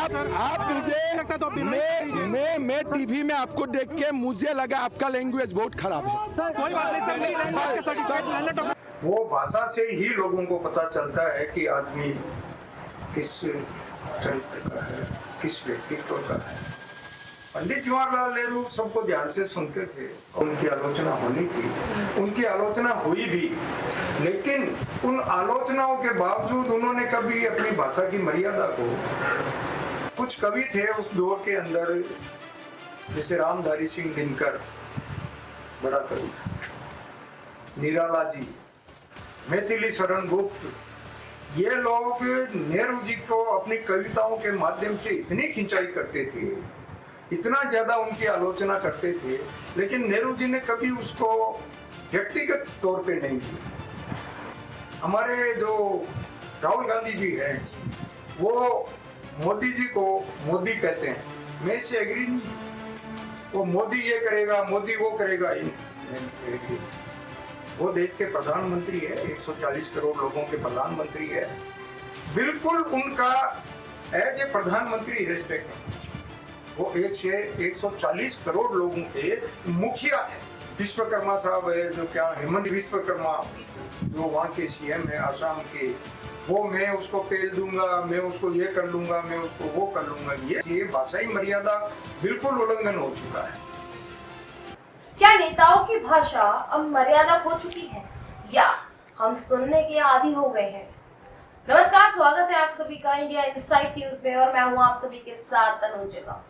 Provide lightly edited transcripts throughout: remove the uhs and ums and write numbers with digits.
आप मुझे मैं टीवी में आपको देख के मुझे लगा आपका लैंग्वेज बहुत खराब है। कोई बात नहीं सर, मेरी लैंग्वेज का सर्टिफिकेट वो भाषा से ही लोगों को पता चलता है कि आदमी किस चरित्र का है, किस व्यक्तित्व का है। पंडित जवाहरलाल नेहरू सबको ध्यान से सुनते थे, उनकी आलोचना होनी थी, उनकी आलोचना हुई भी, लेकिन उन आलोचनाओं के बावजूद उन्होंने कभी अपनी भाषा की मर्यादा को, कुछ कवि थे उस दौर के अंदर जैसे रामधारी सिंह दिनकर बड़ा कवि था, निराला जी, मैथिली शरण गुप्त, ये लोग नेहरू जी को अपनी कविताओं के माध्यम से इतनी खिंचाई करते थे, इतना ज्यादा उनकी आलोचना करते थे, लेकिन नेहरू जी ने कभी उसको व्यक्तिगत तौर पे नहीं किया। हमारे जो राहुल गांधी जी हैं वो मोदी जी को मोदी कहते हैं, मैं इससे एग्री नहीं। वो मोदी ये करेगा, मोदी वो करेगा, वो देश के प्रधानमंत्री है, 140 करोड़ लोगों के प्रधानमंत्री है, बिल्कुल उनका एज ए प्रधानमंत्री रेस्पेक्ट है। वो 140 करोड़ लोगों के मुखिया है। विश्वकर्मा साहब है जो क्या हेमंत विश्वकर्मा जो वहाँ के सीएम है आसाम के, वो मैं उसको पेल दूंगा, मैं उसको ये कर लूंगा, मैं उसको वो कर लूंगा, ये भाषाई मर्यादा बिल्कुल उल्लंघन हो चुका है। क्या नेताओं की भाषा अब मर्यादा खो चुकी है या हम सुनने के आदी हो गए हैं? नमस्कार, स्वागत है आप सभी का इंडिया इनसाइट न्यूज में और मैं हूं आप सभी के साथ तनुजा।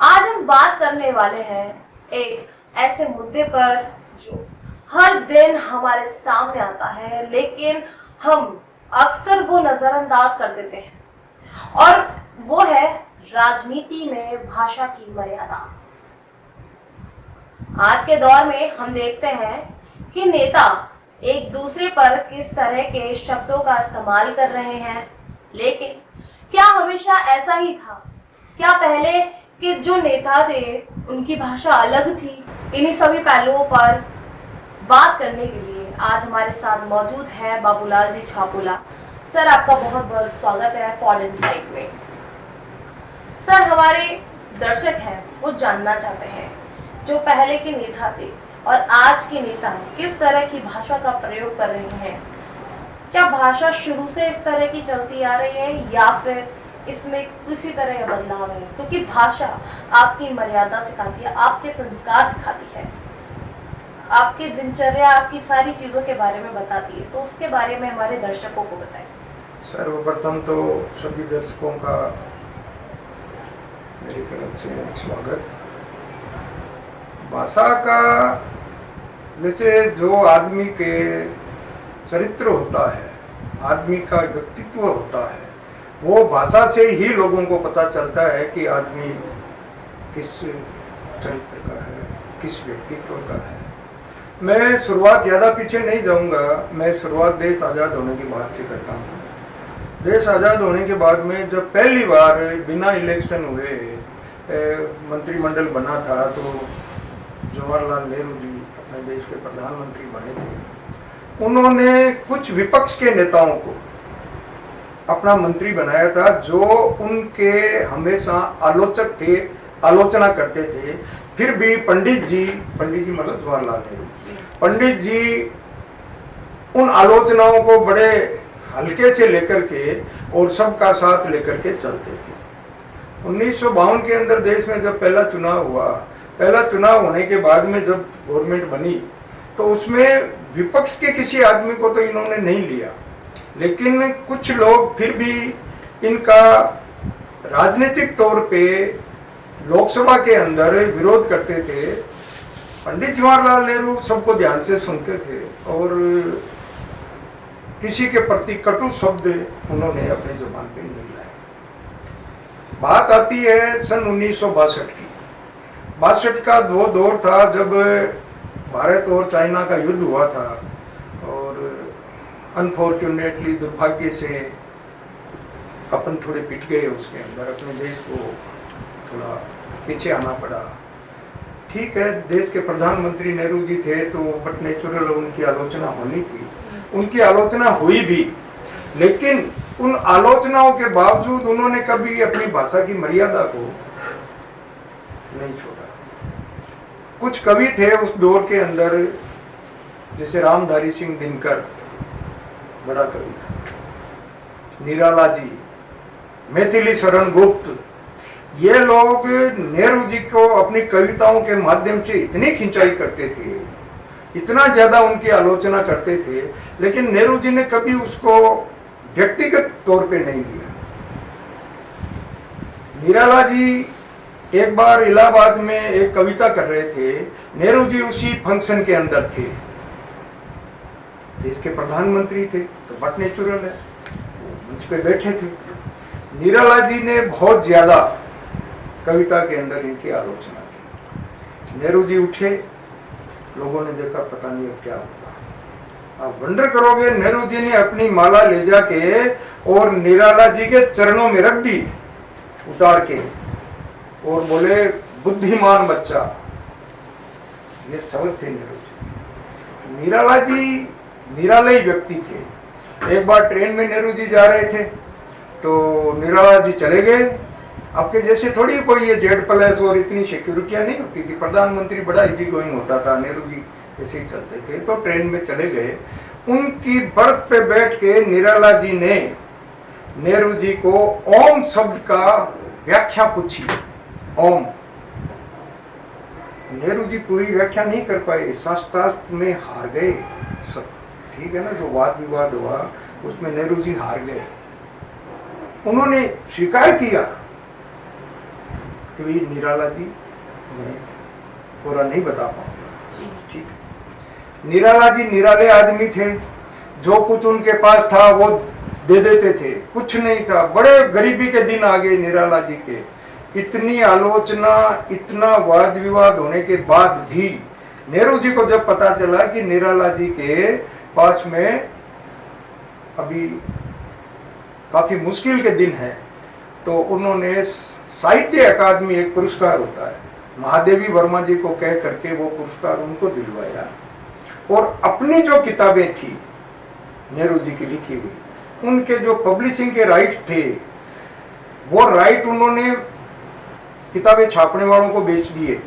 आज हम बात करने वाले हैं एक ऐसे मुद्दे पर जो हर दिन हमारे सामने आता है, लेकिन हम अक्सर वो नजरअंदाज कर देते हैं, और वो है राजनीति में भाषा की मर्यादा। आज के दौर में हम देखते हैं कि नेता एक दूसरे पर किस तरह के शब्दों का इस्तेमाल कर रहे हैं, लेकिन क्या हमेशा ऐसा ही था? क्या पहले के जो नेता थे उनकी भाषा अलग थी? इन्हीं सभी पहलुओं पर बात करने के लिए आज हमारे साथ मौजूद है बाबूलाल जी छापोला। सर, आपका बहुत बहुत स्वागत है पॉड इनसाइट में। सर, हमारे दर्शक हैं वो जानना चाहते हैं जो पहले के नेता थे और आज के नेता किस तरह की भाषा का प्रयोग कर रहे हैं। क्या भाषा शुरू से इस तरह की चलती आ रही है या फिर इसमें किसी तरह का बदलाव है? क्योंकि भाषा आपकी मर्यादा सिखाती है, आपके संस्कार दिखाती है, आपकी दिनचर्या, आपकी सारी चीजों के बारे में बताती है, तो उसके बारे में हमारे दर्शकों को बताएं। सर्वप्रथम तो सभी दर्शकों का मेरी तरफ से स्वागत। भाषा का वैसे जो आदमी के चरित्र होता है, आदमी का व्यक्तित्व होता है, वो भाषा से ही लोगों को पता चलता है कि आदमी किस चरित्र का है, किस व्यक्तित्व का है। मैं शुरुआत ज़्यादा पीछे नहीं जाऊंगा, मैं शुरुआत देश आज़ाद होने के बाद से करता हूँ। देश आज़ाद होने के बाद में जब पहली बार बिना इलेक्शन हुए मंत्रिमंडल बना था, तो जवाहरलाल नेहरू जी अपने देश के प्रधानमंत्री बने थे। उन्होंने कुछ विपक्ष के नेताओं को अपना मंत्री बनाया था जो उनके हमेशा आलोचक थे, आलोचना करते थे। फिर भी पंडित जी मतलब जवाहरलाल नेहरू, पंडित जी उन आलोचनाओं को बड़े हल्के से लेकर के और सबका साथ लेकर के चलते थे। 1952 के अंदर देश में जब पहला चुनाव हुआ, पहला चुनाव होने के बाद में जब गवर्नमेंट बनी, तो उसमें विपक्ष के किसी आदमी को तो इन्होंने नहीं लिया, लेकिन कुछ लोग फिर भी इनका राजनीतिक तौर पे लोकसभा के अंदर विरोध करते थे। पंडित जवाहरलाल नेहरू सबको ध्यान से सुनते थे और किसी के प्रति कटु शब्द उन्होंने अपने जुबान पे नहीं लाए। बात आती है सन 1962 की। 62 का वो दौर था जब भारत और चाइना का युद्ध हुआ था, और अनफॉर्चुनेटली, दुर्भाग्य से अपन थोड़े पिट गए उसके अंदर, अपने देश को थोड़ा पीछे आना पड़ा। ठीक है, देश के प्रधानमंत्री नेहरू जी थे तो बट नेचुरल उनकी आलोचना होनी थी, उनकी आलोचना हुई भी, लेकिन उन आलोचनाओं के बावजूद उन्होंने कभी अपनी भाषा की मर्यादा को नहीं छोड़ा। कुछ कवि थे उस दौर के अंदर, जैसे रामधारी सिंह दिनकर बड़ा कवि था, निराला जी, मैथिली शरण गुप्त, ये लोग नेहरू जी को अपनी कविताओं के माध्यम से इतनी खिंचाई करते थे, इतना ज्यादा उनकी आलोचना करते थे, लेकिन नेहरू जी ने कभी उसको व्यक्तिगत तौर पे नहीं लिया। निराला जी एक बार इलाहाबाद में एक कविता कर रहे थे, नेहरू जी उसी फंक्शन के अंदर थे, देश के प्रधानमंत्री थे, तो बट नेचुरल है, मंच पे बैठे थे। निराला जी ने बहुत ज्यादा कविता के अंदर इनकी आलोचना की। नेहरू जी उठे, लोगों ने देखा पता नहीं अब क्या होगा। आप वंडर करोगे, नेहरू जी ने अपनी माला ले जाके और निराला जी के चरणों में रख दी उतार के, और बोले बुद्धिमान बच्चा। ये शब्द थे नेहरू जी। निराला जी निराले व्यक्ति थे। एक बार ट्रेन में नेहरू जी जा रहे थे, तो निराला जी चले गए। आपके जैसे थोड़ी कोई ये जेड प्लस और इतनी सिक्योरिटियां नहीं होती थी, प्रधानमंत्री बड़ा इजी गोइंग होता था, नेहरू जी ऐसे ही चलते थे। तो ट्रेन में चले गए, उनकी बर्थ पे बैठ के निराला जी ने नेहरू जी को ओम शब्द का व्याख्या पूछी। ओम, नेहरू जी पूरी व्याख्या नहीं कर पाए, शास्त्रार्थ में हार गए। सब ठीक है ना, जो वाद विवाद हुआ उसमें नेहरू जी हार गए। उन्होंने स्वीकार किया कि निराला जी मैं पूरा नहीं बता पाऊंगा। ठीक, निराला जी निराले आदमी थे, जो कुछ उनके पास था वो दे देते थे, कुछ नहीं था। बड़े गरीबी के दिन आ गए निराला जी के। इतनी आलोचना, इतना वाद विवाद होने के बाद भी नेहरू जी को जब पता चला कि निराला जी के पास में अभी काफी मुश्किल के दिन है, तो उन्होंने साहित्य अकादमी एक पुरस्कार होता है, महादेवी वर्मा जी को कह करके वो पुरस्कार उनको दिलवाया। और अपनी जो किताबें थी नेहरू जी की लिखी हुई, उनके जो पब्लिशिंग के राइट थे, वो राइट उन्होंने किताबें छापने वालों को बेच दिए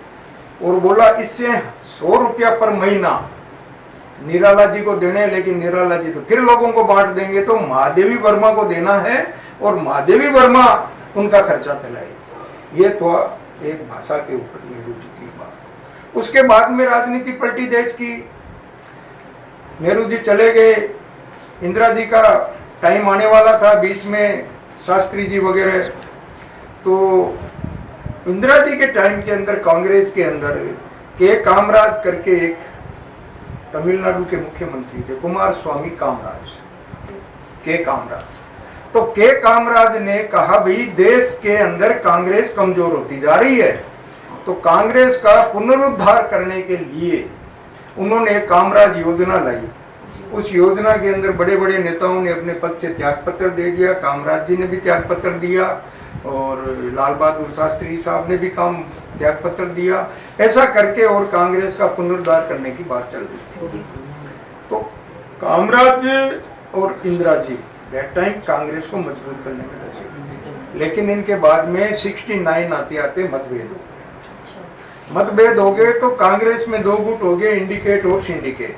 और बोला इससे 100 रुपया पर महीना निराला जी को देने, लेकिन निराला जी तो फिर लोगों को बांट देंगे, तो महादेवी वर्मा को देना है और महादेवी वर्मा उनका खर्चा चलाएगी। ये तो एक भाषा के ऊपर नेहरू जी की बात। उसके बाद में राजनीति पलटी देश की। नेहरू जी चले गए, इंदिरा जी का टाइम आने वाला था, बीच में शास्त्री जी वगैरह। तो इंदिरा जी के टाइम के अंदर कांग्रेस के अंदर के कामराज करके एक तमिलनाडु के मुख्यमंत्री थे, कुमार स्वामी कामराज, के कामराज। तो के कामराज ने कहा भाई देश के अंदर कांग्रेस कमजोर होती जा रही है, तो कांग्रेस का पुनरुद्धार करने के लिए उन्होंने कामराज योजना लाई। उस योजना के अंदर बड़े बड़े नेताओं ने अपने पद से त्यागपत्र दे दिया। कामराज जी ने भी त्यागपत्र दिया और लाल बहादुर शास्त्री साहब ने भी त्यागपत्र दिया। ऐसा करके और कांग्रेस का पुनरुद्धार करने की बात चल रही थी। तो कामराज और इंदिरा जी दैट टाइम कांग्रेस को मजबूत करने में लगे, लेकिन इनके बाद में 69 आते आते मतभेद हो गए। मतभेद हो गए तो कांग्रेस में दो गुट हो गए, इंडिकेट और सिंडिकेट।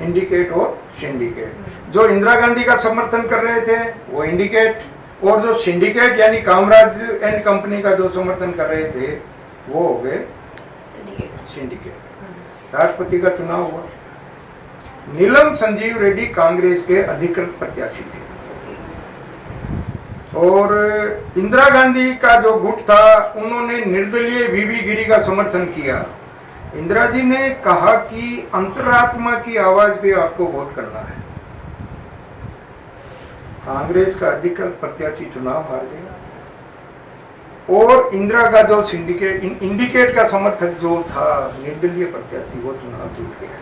इंडिकेट और सिंडिकेट। जो इंदिरा गांधी का समर्थन कर रहे थे वो इंडिकेट, और जो सिंडिकेट यानी कामराज एंड कंपनी का जो समर्थन कर रहे थे वो हो गए सिंडिकेट। राष्ट्रपति का चुनाव हुआ। नीलम संजीव रेड्डी कांग्रेस के अधिकृत प्रत्याशी थे और इंदिरा गांधी का जो गुट था उन्होंने निर्दलीय वीवी गिरी का समर्थन किया। इंदिरा जी ने कहा कि अंतरात्मा की आवाज पे आपको वोट करना है। कांग्रेस का अधिकृत प्रत्याशी चुनाव हार गया और इंदिरा का जो सिंडिकेट इंडिकेट का समर्थक जो था निर्दलीय प्रत्याशी वो चुनाव जीत गया।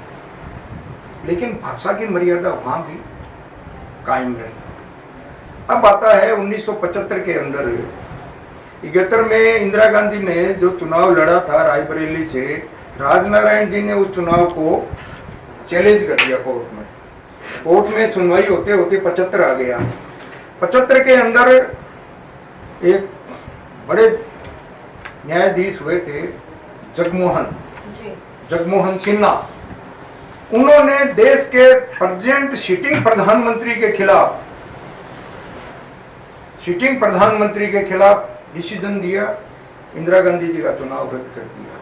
लेकिन भाषा की मर्यादा वहां भी कायम रही। अब आता है 1975 के अंदर 71 में इंदिरा गांधी ने जो चुनाव लड़ा था रायबरेली से, राजनारायण जी ने उस चुनाव को चैलेंज कर दिया कोर्ट में। कोर्ट में सुनवाई होते होते 75 आ गया 75 के अंदर एक बड़े न्यायाधीश हुए थे जगमोहन सिन्हा। उन्होंने देश के प्रेजेंट सिटिंग प्रधानमंत्री के खिलाफ डिसीजन दिया, इंदिरा गांधी जी का चुनाव रद्द कर दिया।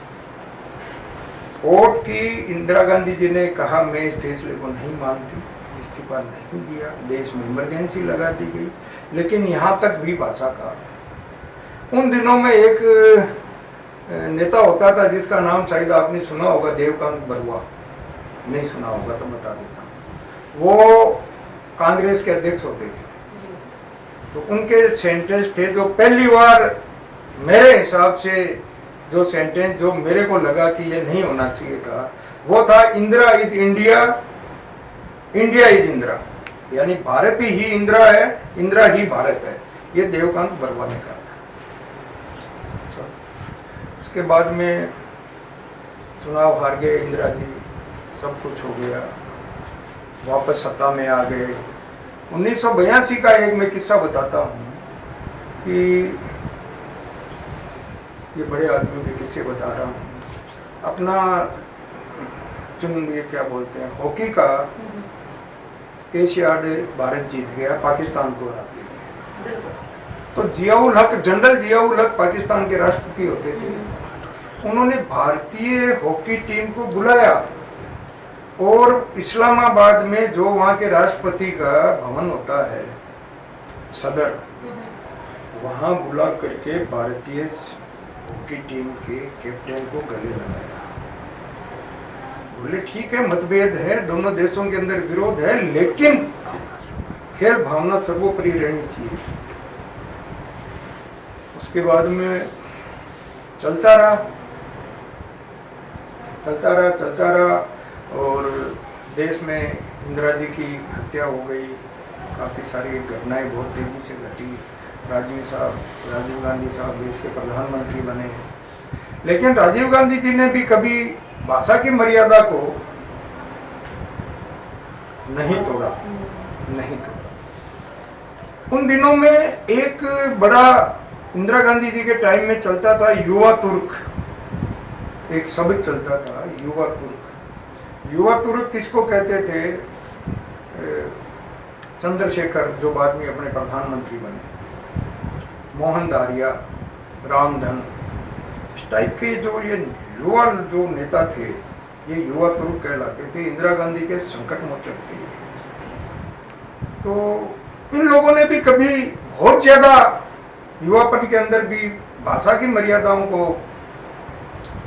कोर्ट की इंदिरा गांधी जी ने कहा मैं इस फैसले को नहीं मानती, इस्तीफा नहीं दिया, देश में इमरजेंसी लगा दी गई। लेकिन यहाँ तक भी भाषा का उन दिनों में एक नेता होता था जिसका नाम शायद आपने सुना होगा, देवकांत बरुआ। नहीं सुना होगा तो बता देता हूँ। वो कांग्रेस के अध्यक्ष होते थे। तो उनके सेंटेंस थे जो पहली बार मेरे हिसाब से जो सेंटेंस जो मेरे को लगा कि ये नहीं होना चाहिए था, वो था Indira is India, India is Indira. यानी भारत ही इंदिरा है, इंदिरा ही भारत है। ये देवकांत बरुआ ने कहा था। उसके बाद में चुनाव हार गए इंदिरा जी, सब कुछ हो गया, वापस सत्ता में आ गए। 1982 का एक मैं किस्सा बताता हूँ कि ये बड़े आदमियों के किस्से बता रहा हूँ। अपना ये क्या बोलते हैं, हॉकी का एशियाड भारत जीत गया, पाकिस्तान को हराते हुए। तो जियाउल हक, जनरल जियाउल हक पाकिस्तान के राष्ट्रपति होते थे। उन्होंने भारतीय हॉकी टीम को बुलाया और इस्लामाबाद में जो वहाँ के राष्ट्रपति का भवन होता है, सदर, वहाँ बुला करके भारतीय हॉकी टीम के कैप्टन को गले लगाया। बोले ठीक है, मतभेद है, दोनों देशों के अंदर विरोध है, लेकिन खेल भावना सर्वोपरि रहनी चाहिए। उसके बाद में चलता रहा और देश में इंदिरा जी की हत्या हो गई। काफ़ी सारी घटनाएं बहुत तेज़ी से घटी। राजीव गांधी साहब देश के प्रधानमंत्री बने। लेकिन राजीव गांधी जी ने भी कभी भाषा की मर्यादा को नहीं तोड़ा। उन दिनों में एक बड़ा इंदिरा गांधी जी के टाइम में चलता था युवा तुर्क, एक शब्द चलता था युवा तुर्क। युवा तुर्क किसको कहते थे? चंद्रशेखर, जो बाद में अपने प्रधानमंत्री बने, मोहन दारिया, रामधन, इस टाइप के जो ये युवा जो नेता थे, ये युवा तुर्क कहलाते थे। इंदिरा गांधी के संकट मोचक थे। तो इन लोगों ने भी कभी बहुत ज्यादा युवापन के अंदर भी भाषा की मर्यादाओं को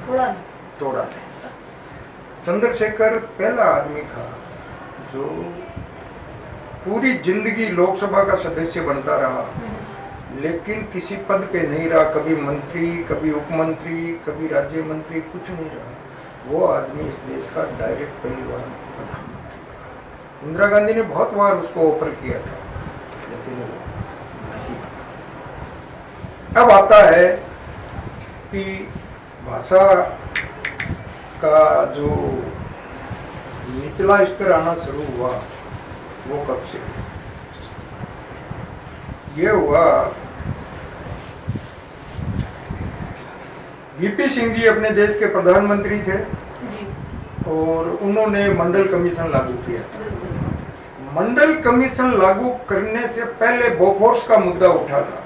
तोड़ा नहीं। चंद्रशेखर पहला आदमी था जो पूरी जिंदगी लोकसभा का सदस्य बनता रहा, लेकिन किसी पद पे नहीं रहा। कभी मंत्री, कभी उपमंत्री, कभी राज्य मंत्री, कुछ नहीं रहा। वो आदमी इस देश का डायरेक्ट पहली बार प्रधानमंत्री बना। इंदिरा गांधी ने बहुत बार उसको ऑफर किया था, लेकिन वो नहीं। अब आता है कि भाषा का जो निचला स्तर आना शुरू हुआ, वो कब से? ये हुआ, वीपी सिंह जी अपने देश के प्रधानमंत्री थे और उन्होंने मंडल कमीशन लागू किया था। मंडल कमीशन लागू करने से पहले बोफोर्स का मुद्दा उठा था।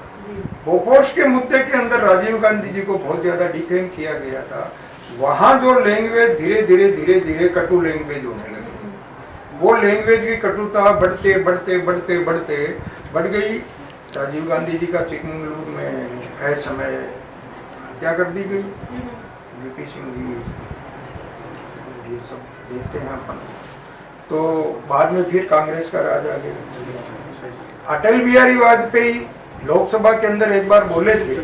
बोफोर्स के मुद्दे के अंदर राजीव गांधी जी को बहुत ज्यादा डिफेम किया गया था। वहां जो लैंग्वेज धीरे धीरे कटु लैंग्वेज होने लगी, वो लैंग्वेज की कटुता बढ़ते बढ़ गई। राजीव गांधी जी का चिकमंगलुरु में है समय हत्या कर दी गई। वीपी सिंह जी, ये सब देखते हैं अपन। तो बाद में फिर कांग्रेस का राज आ गया। अटल बिहारी वाजपेयी लोकसभा के अंदर एक बार बोले थे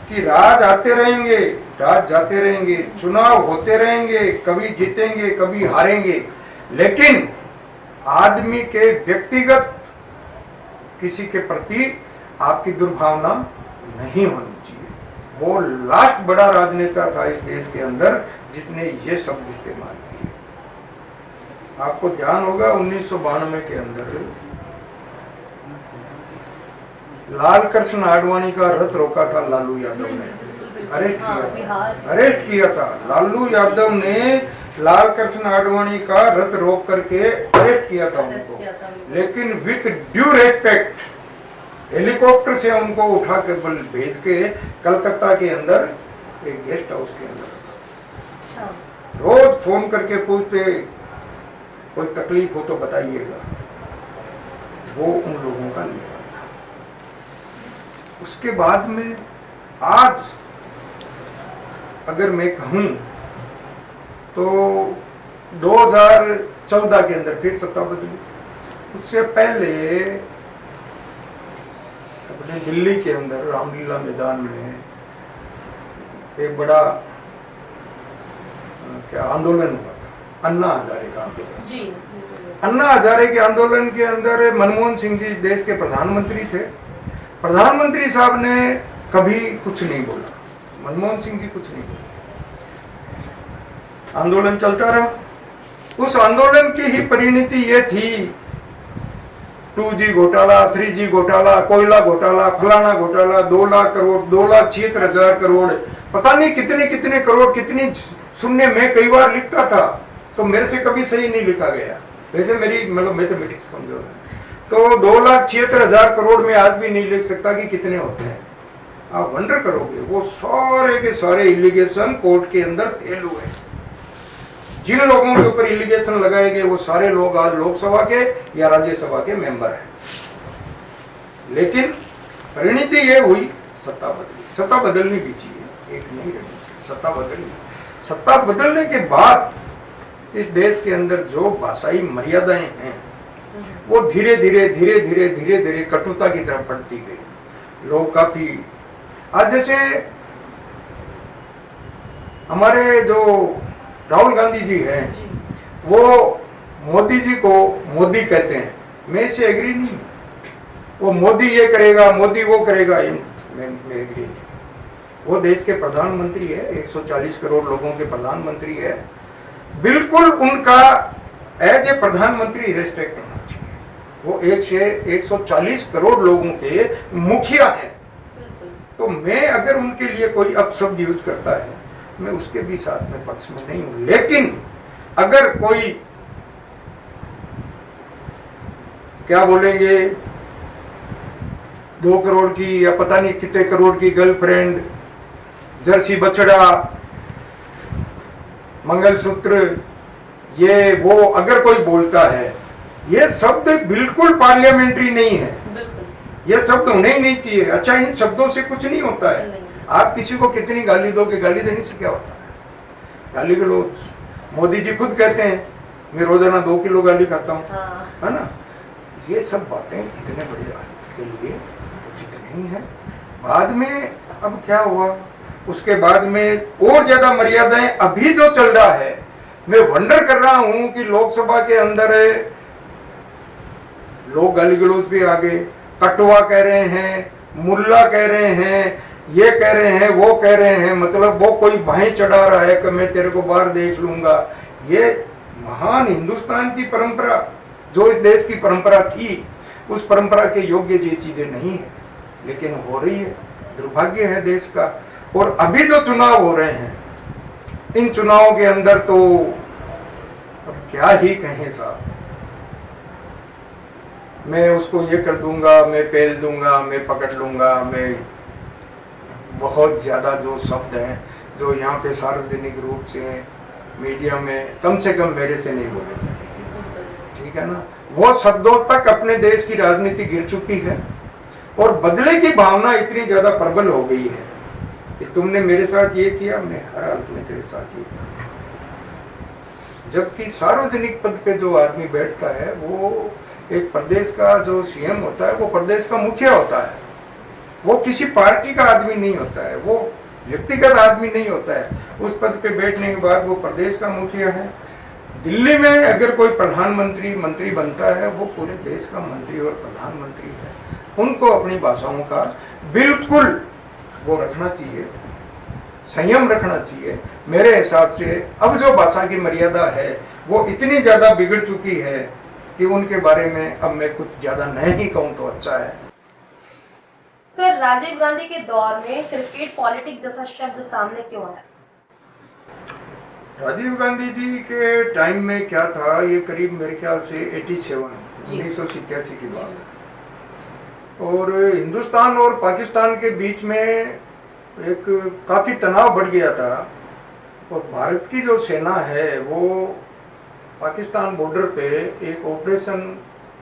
कि राज आते रहेंगे, राज जाते रहेंगे, चुनाव होते रहेंगे, कभी जीतेंगे कभी हारेंगे, लेकिन आदमी के व्यक्तिगत किसी के प्रति आपकी दुर्भावना नहीं होनी चाहिए। वो लास्ट बड़ा राजनेता था इस देश के अंदर जिसने ये शब्द इस्तेमाल किए। आपको ध्यान होगा 1992 के अंदर लाल कृष्ण आडवाणी का रथ रोका था लालू यादव ने, अरेस्ट किया था। लालू यादव ने लाल कृष्ण आडवाणी का रथ रोक करके अरेस्ट किया था उनको, लेकिन विथ ड्यू रेस्पेक्ट हेलीकॉप्टर से उनको उठा के भेज के कलकत्ता के अंदर एक गेस्ट हाउस के अंदर रोज फोन करके पूछते कोई तकलीफ हो तो बताइएगा। वो उन लोगों का नियम था। उसके बाद में आज अगर मैं कहूं तो 2014 के अंदर फिर सत्ता बदली। उससे पहले अपने दिल्ली के अंदर रामलीला मैदान में एक बड़ा क्या आंदोलन हुआ था, अन्ना हजारे का आंदोलन। अन्ना हजारे के आंदोलन के अंदर मनमोहन सिंह जी देश के प्रधानमंत्री थे। प्रधानमंत्री साहब ने कभी कुछ नहीं बोला, मनमोहन सिंह जी कुछ नहीं बोले, आंदोलन चलता रहा। उस आंदोलन की ही परिणति ये थी 2G घोटाला, 3G घोटाला, कोयला घोटाला, फलाना घोटाला, 2 लाख करोड़, 2,76,000 करोड़, पता नहीं कितने कितने करोड़, कितनी शून्य। मैं कई बार लिखता था तो मेरे से कभी सही नहीं लिखा गया, वैसे मेरी मतलब मैथमेटिक्स कमजोर है। तो 2,76,000 करोड़ में आज भी नहीं लिख सकता कि कितने होते हैं। आप वंडर करोगे, वो सारे के सारे इलिगेशन कोर्ट के अंदर फेल हुए। जिन लोगों के ऊपर इलिगेशन लगाए गए वो सारे लोग आज लोकसभा के या राज्यसभा के मेंबर हैं। लेकिन परिणति ये हुई सत्ता बदली। सत्ता बदलनी भी चाहिए, एक नहीं रहनी चाहिए, सत्ता बदलनी। सत्ता बदलने के बाद इस देश के अंदर जो भाषाई मर्यादाएं हैं वो धीरे धीरे धीरे धीरे धीरे धीरे कटुता की तरफ बढ़ती गई। लोग काफी आज जैसे हमारे जो राहुल गांधी जी हैं वो मोदी जी को मोदी कहते हैं, मैं इससे एग्री नहीं। वो मोदी ये करेगा, मोदी वो करेगा, मैं एग्री नहीं। वो देश के प्रधानमंत्री है, 140 करोड़ लोगों के प्रधानमंत्री है। बिल्कुल उनका एज ए प्रधानमंत्री रेस्पेक्ट होना चाहिए। वो 140 करोड़ लोगों के मुखिया हैं। तो मैं अगर उनके लिए कोई अपशब्द यूज करता है मैं उसके भी साथ में पक्ष में नहीं हूं। लेकिन अगर कोई क्या बोलेंगे 2 करोड़ की या पता नहीं कितने करोड़ की गर्लफ्रेंड, जर्सी बछड़ा, मंगलसूत्र, ये वो अगर कोई बोलता है, ये शब्द बिल्कुल पार्लियामेंट्री नहीं है। ये शब्द होने ही नहीं चाहिए। अच्छा, इन शब्दों से कुछ नहीं होता है। आप किसी को कितनी गाली दोगे, गाली देने से क्या होता है? गाली के लोग मोदी जी खुद कहते हैं मैं रोजाना 2 किलो गाली खाता हूँ, है ना। ये सब बातें इतने बड़े आदमी के लिए उचित नहीं है। बाद में अब क्या हुआ, उसके बाद में और ज्यादा मर्यादाएं अभी जो चल रहा है। मैं वंडर कर रहा हूं कि लोकसभा के अंदर लोग गाली गलौज भी आ गए, कटवा कह रहे हैं, मुल्ला कह रहे हैं, ये कह रहे हैं, वो कह रहे हैं। मतलब वो कोई बाहें चढ़ा रहा है कि मैं तेरे को बाहर देख लूंगा। ये महान हिंदुस्तान की परंपरा, जो इस देश की परंपरा थी, उस परंपरा के योग्य ये चीजें नहीं है, लेकिन हो रही है। दुर्भाग्य है देश का। और अभी जो चुनाव हो रहे हैं, इन चुनावों के अंदर तो अब क्या ही कहें साहब। मैं उसको ये कर दूंगा, मैं पेल दूंगा, मैं पकड़ लूंगा, मैं बहुत ज्यादा जो शब्द हैं जो यहाँ पे सार्वजनिक रूप से मीडिया में कम से कम मेरे से नहीं बोले जाएंगे, ठीक है ना। वो शब्दों तक अपने देश की राजनीति गिर चुकी है और बदले की भावना इतनी ज्यादा प्रबल हो गई है कि तुमने मेरे साथ ये किया, मैं हर हालत में तेरे साथ ये किया। जबकि सार्वजनिक पद पे जो आदमी बैठता है वो एक प्रदेश का जो सीएम होता है, वो प्रदेश का मुखिया होता है। वो किसी पार्टी का आदमी नहीं होता है, वो व्यक्तिगत आदमी नहीं होता है। उस पद पे बैठने के बाद वो प्रदेश का मुखिया है। दिल्ली में अगर कोई प्रधानमंत्री मंत्री बनता है, वो पूरे देश का मंत्री और प्रधानमंत्री है। उनको अपनी भाषाओं का बिल्कुल वो रखना चाहिए, संयम रखना चाहिए। मेरे हिसाब से अब जो भाषा की मर्यादा है वो इतनी ज्यादा बिगड़ चुकी है कि उनके बारे में अब मैं कुछ ज्यादा नहीं कहूँ तो अच्छा है। सर, राजीव गांधी के दौर में क्रिकेट पॉलिटिक्स जैसा शब्द सामने क्यों आया? राजीव गांधी जी के टाइम में क्या था, ये करीब मेरे ख्याल से 1987 की बात है। और हिंदुस्तान और पाकिस्तान के बीच में एक काफ़ी तनाव बढ़ गया था। और भारत की जो सेना है वो पाकिस्तान बॉर्डर पे एक ऑपरेशन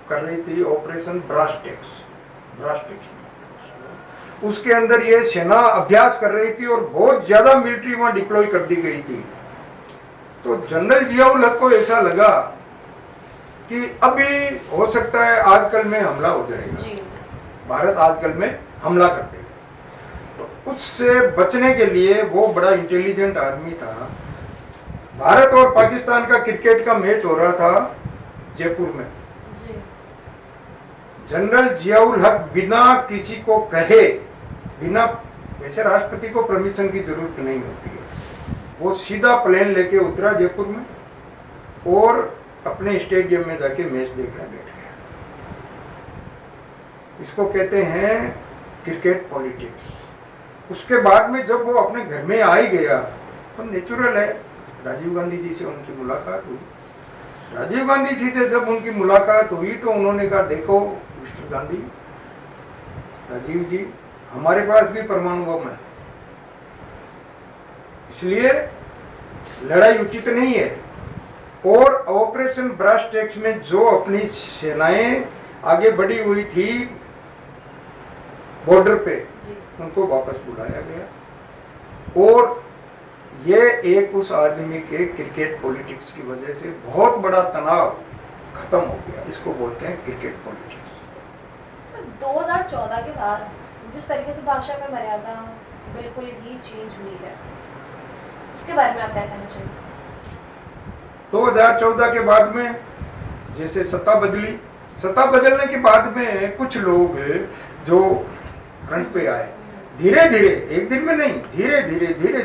कर रही थी, ऑपरेशन ब्रास्टेक्स। उसके अंदर ये सेना अभ्यास कर रही थी और बहुत ज़्यादा मिलिट्री वहाँ डिप्लॉय कर दी गई थी। तो जनरल जियाउल हक को ऐसा लगा कि अभी हो सकता है आजकल में हमला हो जाएगा, भारत आजकल में हमला कर देगा। तो उससे बचने के लिए वो बड़ा इंटेलिजेंट आदमी था। भारत और पाकिस्तान का क्रिकेट का मैच हो रहा था जयपुर में। जनरल जियाउल हक बिना किसी को कहे, बिना, वैसे राष्ट्रपति को परमिशन की जरूरत नहीं होती है, वो सीधा प्लेन लेके उतरा जयपुर में और अपने स्टेडियम में जाके मैच देखने बैठ गया। इसको कहते हैं क्रिकेट पॉलिटिक्स। उसके बाद में जब वो अपने घर में आ ही गया तो नेचुरल है, राजीव गांधी जी से उनकी मुलाकात हुई। राजीव गांधी जी से जब उनकी मुलाकात हुई तो उन्होंने कहा, देखो मिस्टर गांधी, राजीव जी, हमारे पास भी परमाणु बम है, इसलिए लड़ाई उचित नहीं है। और ऑपरेशन ब्रास्टेक्स में जो अपनी सेनाएं आगे बढ़ी हुई थी बॉर्डर पे, उनको वापस बुलाया गया। और ये एक उस आदमी के क्रिकेट पॉलिटिक्स की वजह से बहुत बड़ा तनाव खत्म हो गया। इसको बोलते हैं क्रिकेट पॉलिटिक्स। सर, 2014 के बाद जिस तरीके से भाषा में मर्यादा बिल्कुल ही चेंज हुई है, उसके बारे में आप क्या कहना चाहिए? 2014 के बाद में जैसे सत्ता बदली, सत्ता बदलने के बाद में कुछ लोग जो फ्रंट पे आए, धीरे धीरे, एक दिन में नहीं, धीरे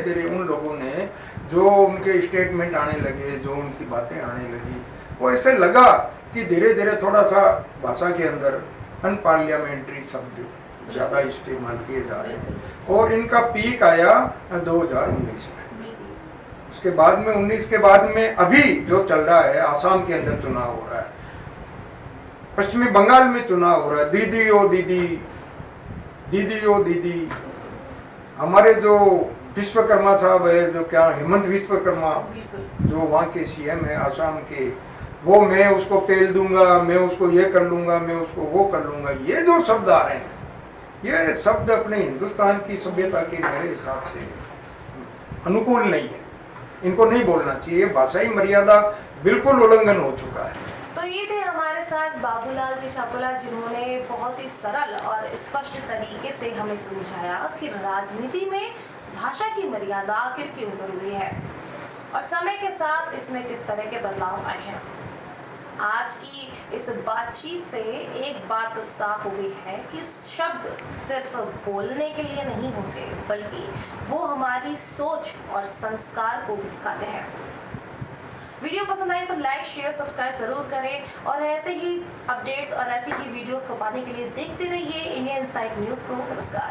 धीरे उन लोगों ने जो उनके स्टेटमेंट आने लगे, जो उनकी बातें आने लगी, वो ऐसे लगा कि धीरे धीरे थोड़ा सा भाषा के अंदर अनपार्लियामेंट्री शब्द ज़्यादा इस्तेमाल किए जा रहे हैं। और इनका पीक आया 2019 में। उसके बाद में 19 के बाद में अभी जो चल रहा है, आसाम के अंदर चुनाव हो रहा है, पश्चिमी बंगाल में चुनाव हो रहा है, दीदी ओ दीदी, दीदी ओ दीदी। हमारे जो विश्वकर्मा साहब है, जो क्या हेमंत विश्वकर्मा, जो वहाँ के सीएम है आसाम के, वो मैं उसको पेल दूंगा, मैं उसको ये कर लूंगा, मैं उसको वो कर लूंगा, ये जो शब्द आ रहे हैं, ये शब्द अपने हिंदुस्तान की सभ्यता के मेरे हिसाब से अनुकूल नहीं है। इनको नहीं बोलना चाहिए। भाषाई मर्यादा बिल्कुल उल्लंघन हो चुका है। तो ये थे हमारे साथ बाबूलाल जी छापोला, जिन्होंने बहुत ही सरल और स्पष्ट तरीके से हमें समझाया कि राजनीति में भाषा की मर्यादा आखिर क्यों जरूरी है और समय के साथ इसमें किस तरह के बदलाव आए हैं। आज की इस बातचीत से एक बात तो साफ हो गई है कि शब्द सिर्फ बोलने के लिए नहीं होते, बल्कि वो हमारी सोच और संस्कार को भी दिखाते हैं। वीडियो पसंद आई तो लाइक, शेयर, सब्सक्राइब जरूर करें और ऐसे ही अपडेट्स और ऐसी ही वीडियोस को पाने के लिए देखते रहिए इंडिया इनसाइड न्यूज़ को। नमस्कार।